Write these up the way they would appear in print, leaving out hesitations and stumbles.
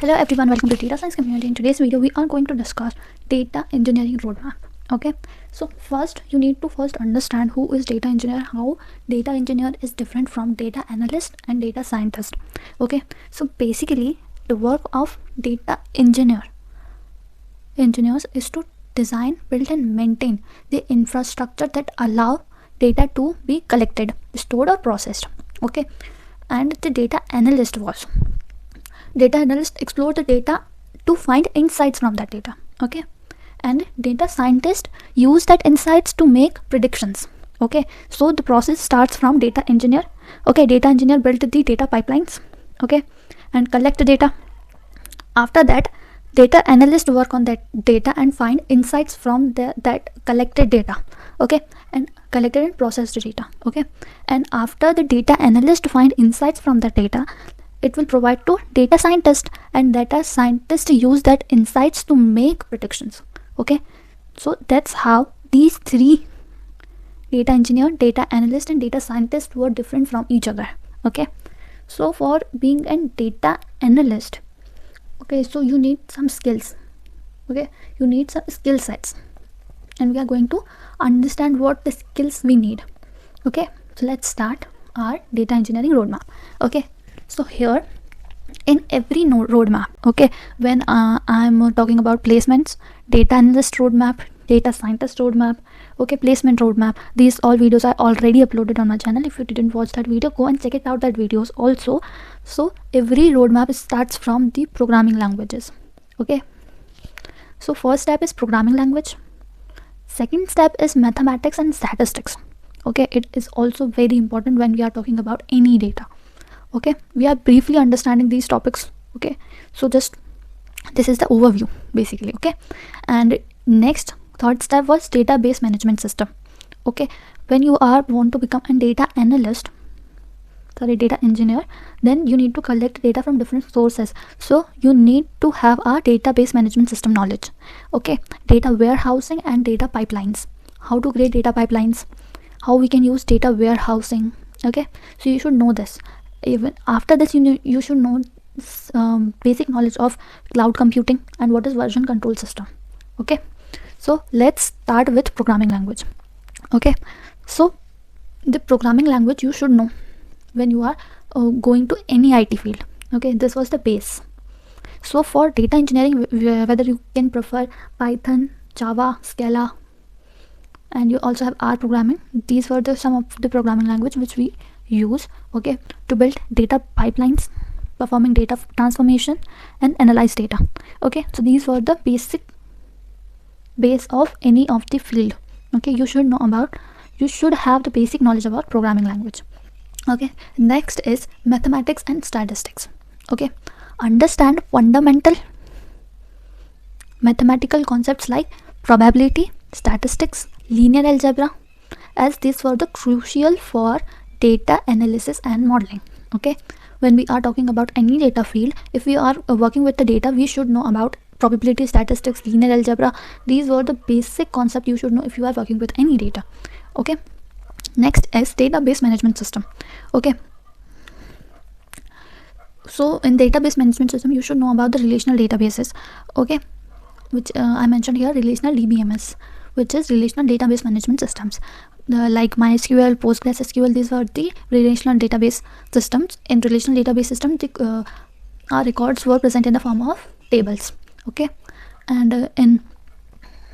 Hello everyone, welcome to Data Science Community. In today's video, we are going to discuss data engineering roadmap. Okay, so first you need to understand who is data engineer, how data engineer is different from data analyst and data scientist. Okay, so basically the work of data engineers is to design, build and maintain the infrastructure that allow data to be collected, stored or processed. Okay, and the data analyst explore the data to find insights from that data. Okay, and data scientist use that insights to make predictions. Okay, so the process starts from data engineer. Okay, data engineer built the data pipelines, okay, and collect the data. After that, data analyst work on that data and find insights from that collected data. Okay, and collected and processed data. Okay, and after the data analyst find insights from the data, it will provide to data scientist, and data scientist use that insights to make predictions. Okay, so that's how these three, data engineer, data analyst and data scientist, were different from each other. Okay, so for being a data analyst, okay, so you need some skills. Okay, you need some skill sets, and we are going to understand what the skills we need. Okay, so let's start our data engineering roadmap. Okay, so here in every roadmap, okay, when I'm talking about placements, data analyst roadmap, data scientist roadmap, okay, placement roadmap, these all videos are already uploaded on my channel. If you didn't watch that video, go and check it out, that videos also. So every roadmap starts from the programming languages. Okay, so first step is programming language, second step is mathematics and statistics. Okay, it is also very important when we are talking about any data. Okay, we are briefly understanding these topics. Okay, so just this is the overview basically. Okay, and next, third step was database management system. Okay, when you want to become a data engineer, then you need to collect data from different sources, so you need to have a database management system knowledge. Okay, data warehousing and data pipelines, how to create data pipelines, how we can use data warehousing. Okay, so you should know this. Even after this, you should know basic knowledge of cloud computing and what is version control system. Okay, so let's start with programming language. Okay, so the programming language you should know when you are going to any IT field. Okay, this was the base. So for data engineering, whether you can prefer Python, Java, Scala, and you also have R programming, these were some of the programming language which we use, okay, to build data pipelines, performing data transformation and analyze data. Okay, so these were the base of any of the field. Okay, you should have the basic knowledge about programming language. Okay, next is mathematics and statistics. Okay, understand fundamental mathematical concepts like probability, statistics, linear algebra, as these were the crucial for data analysis and modeling. Okay, when we are talking about any data field, if we are working with the data, we should know about probability, statistics, linear algebra. These were the basic concept you should know if you are working with any data. Okay, next is database management system. Okay, so in database management system, you should know about the relational databases. Okay, which I mentioned here, relational DBMS, which is relational database management systems. Like MySQL, PostgreSQL, these are the relational database systems. In relational database system, our records were present in the form of tables. Okay, and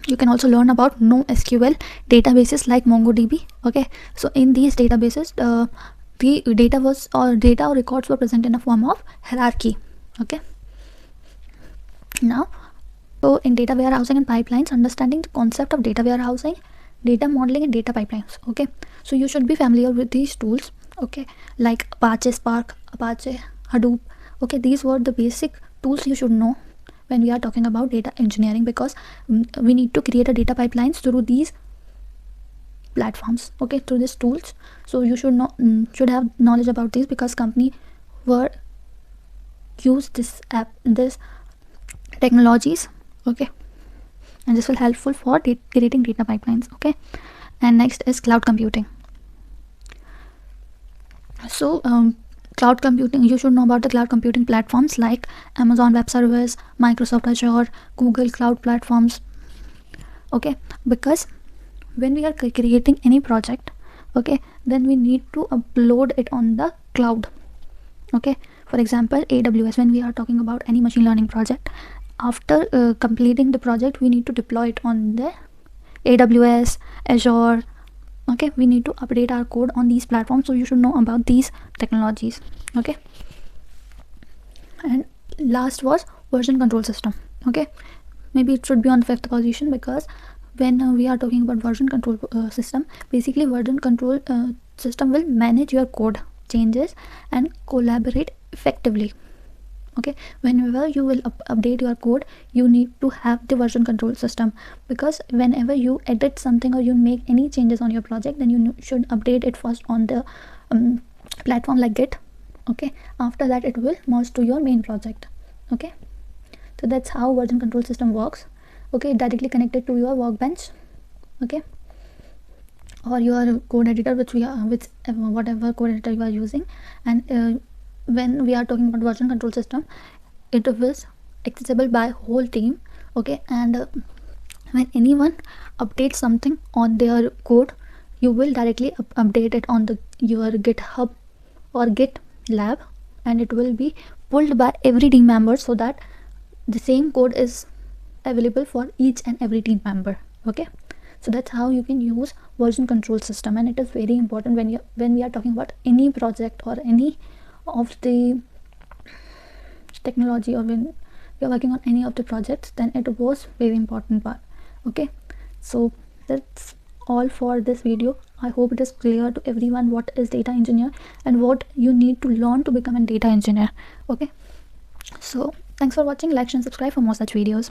you can also learn about NoSQL databases like MongoDB. Okay, so in these databases, the data or records were present in a form of hierarchy. Okay, now, so in data warehousing and pipelines, understanding the concept of data warehousing, data modeling and data pipelines. Okay, so you should be familiar with these tools. Okay, like Apache Spark, Apache Hadoop. Okay, these were the basic tools you should know when we are talking about data engineering, because we need to create a data pipelines through these platforms. Okay, through these tools. So you should have knowledge about these, because company were use this technologies. Okay, and this will helpful for creating data pipelines. Okay, and next is cloud computing. So cloud computing, you should know about the cloud computing platforms like Amazon Web Service, Microsoft Azure, Google Cloud Platforms. Okay, because when we are creating any project, okay, then we need to upload it on the cloud. Okay, for example, AWS. When we are talking about any machine learning project, after completing the project, we need to deploy it on the AWS, Azure. Okay, we need to update our code on these platforms, so you should know about these technologies. Okay, and last was version control system. Okay, maybe it should be on the 5th position, because when we are talking about version control system, basically version control system will manage your code changes and collaborate effectively. Okay, whenever you will update your code, you need to have the version control system, because whenever you edit something or you make any changes on your project, then you should update it first on the platform like Git. Okay, after that it will merge to your main project. Okay, so that's how version control system works. Okay, directly connected to your workbench. Okay, or your code editor, whatever code editor you are using. And when we are talking about version control system, it is accessible by whole team. Okay, and when anyone updates something on their code, you will directly update it on your GitHub or GitLab, and it will be pulled by every team member, so that the same code is available for each and every team member. Okay, so that's how you can use version control system, and it is very important when we are talking about any project or any of the technology, or when you're working on any of the projects, then it was very important part. Okay, so that's all for this video. I hope it is clear to everyone what is data engineer and what you need to learn to become a data engineer. Okay, so thanks for watching. Like and subscribe for more such videos.